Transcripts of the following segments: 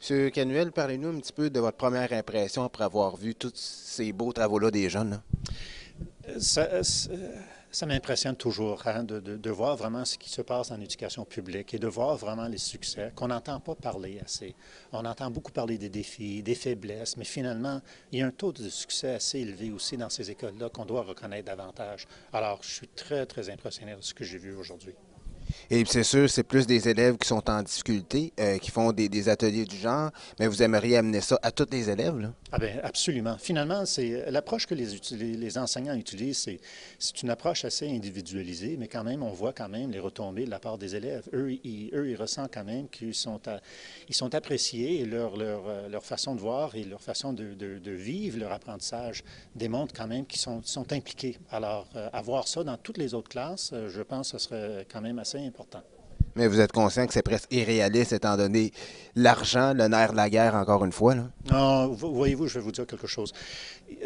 Monsieur Canuel, parlez-nous un petit peu de votre première impression après avoir vu tous ces beaux travaux-là des jeunes, là. Ça, ça m'impressionne toujours hein, de voir vraiment ce qui se passe en éducation publique et de voir vraiment les succès qu'on n'entend pas parler assez. On entend beaucoup parler des défis, des faiblesses, mais finalement, il y a un taux de succès assez élevé aussi dans ces écoles-là qu'on doit reconnaître davantage. Alors, je suis très, très impressionné de ce que j'ai vu aujourd'hui. Et c'est sûr, c'est plus des élèves qui sont en difficulté, qui font des ateliers du genre, mais vous aimeriez amener ça à tous les élèves, là? Ah bien, absolument. Finalement, c'est l'approche que les enseignants utilisent, c'est une approche assez individualisée, mais quand même, on voit quand même les retombées de la part des élèves. Ils ressentent quand même ils sont appréciés et leur façon de voir et leur façon de vivre leur apprentissage démontrent quand même sont impliqués. Alors, avoir ça dans toutes les autres classes, je pense que ce serait quand même assez important. Mais vous êtes conscient que c'est presque irréaliste étant donné l'argent, le nerf de la guerre, encore une fois, là? Non, voyez-vous, je vais vous dire quelque chose.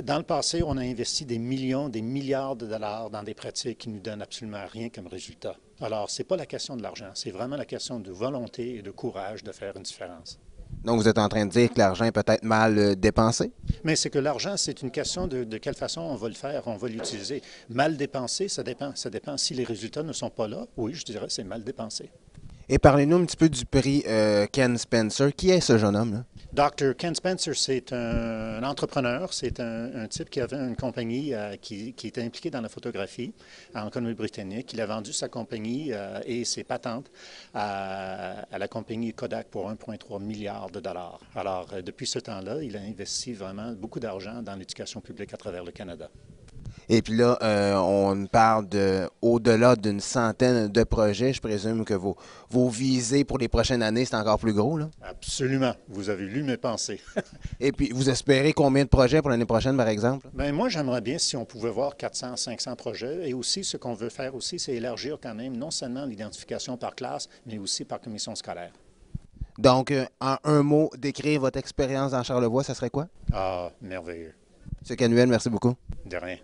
Dans le passé, on a investi des millions, des milliards de dollars dans des pratiques qui nous donnent absolument rien comme résultat. Alors, ce n'est pas la question de l'argent, c'est vraiment la question de volonté et de courage de faire une différence. Donc, vous êtes en train de dire que l'argent est peut-être mal dépensé? Mais c'est que l'argent, c'est une question de quelle façon on va le faire, on va l'utiliser. Mal dépensé, ça dépend. Ça dépend si les résultats ne sont pas là. Oui, je dirais que c'est mal dépensé. Et parlez-nous un petit peu du prix Ken Spencer. Qui est ce jeune homme, là? Dr. Ken Spencer, c'est un entrepreneur, c'est un type qui avait une compagnie qui était impliquée dans la photographie en Colombie-Britannique. Il a vendu sa compagnie et ses patentes à la compagnie Kodak pour 1,3 milliard de dollars. Alors, depuis ce temps-là, il a investi vraiment beaucoup d'argent dans l'éducation publique à travers le Canada. Et puis là, on parle de au-delà d'une centaine de projets. Je présume que vos visées pour les prochaines années, c'est encore plus gros, là? Absolument. Vous avez lu mes pensées. Et puis, vous espérez combien de projets pour l'année prochaine, par exemple? Bien, moi, j'aimerais bien si on pouvait voir 400, 500 projets. Et aussi, ce qu'on veut faire aussi, c'est élargir quand même non seulement l'identification par classe, mais aussi par commission scolaire. Donc, en un mot, décrire votre expérience dans Charlevoix, ça serait quoi? Ah, merveilleux. M. Canuel, merci beaucoup. De rien.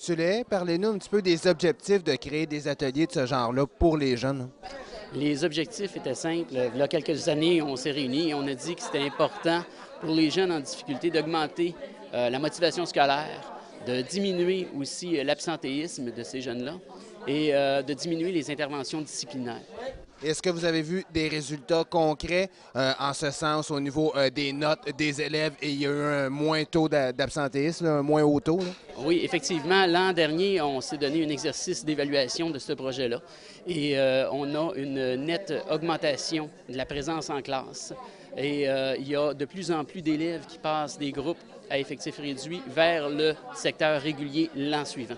M. Lay, parlez-nous un petit peu des objectifs de créer des ateliers de ce genre-là pour les jeunes. Les objectifs étaient simples. Il y a quelques années, on s'est réunis et on a dit que c'était important pour les jeunes en difficulté d'augmenter la motivation scolaire, de diminuer aussi l'absentéisme de ces jeunes-là et de diminuer les interventions disciplinaires. Est-ce que vous avez vu des résultats concrets en ce sens au niveau des notes des élèves et il y a eu un moins taux d'absentéisme, un moins haut taux, là? Oui, effectivement, l'an dernier, on s'est donné un exercice d'évaluation de ce projet-là et on a une nette augmentation de la présence en classe. Et il y a de plus en plus d'élèves qui passent des groupes à effectif réduit vers le secteur régulier l'an suivant.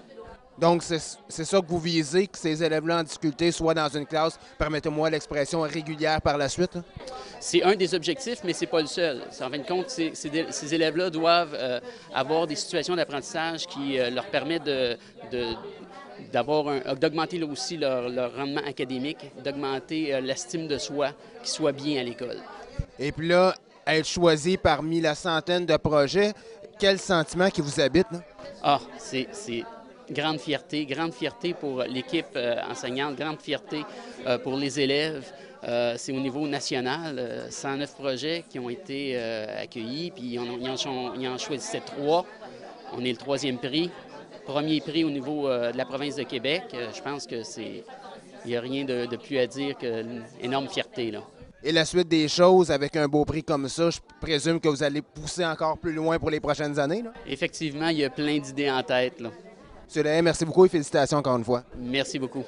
Donc, c'est ça que vous visez, que ces élèves-là en difficulté soient dans une classe, permettez-moi l'expression, régulière par la suite, là? C'est un des objectifs, mais ce n'est pas le seul. En fin de compte, ces élèves-là doivent avoir des situations d'apprentissage qui leur permettent d'augmenter aussi leur rendement académique, d'augmenter l'estime de soi, qu'ils soient bien à l'école. Et puis là, être choisi parmi la centaine de projets, quel sentiment qui vous habite, là? Ah, c'est grande fierté pour l'équipe enseignante, grande fierté pour les élèves. C'est au niveau national, 109 projets qui ont été accueillis, puis ils en choisissaient 3. On est le 3e prix. Premier prix au niveau de la province de Québec. Je pense que il n'y a rien de plus à dire qu'une énorme fierté, là. Et la suite des choses, avec un beau prix comme ça, je présume que vous allez pousser encore plus loin pour les prochaines années, là? Effectivement, il y a plein d'idées en tête, là. M. Lay, merci beaucoup et félicitations encore une fois. Merci beaucoup.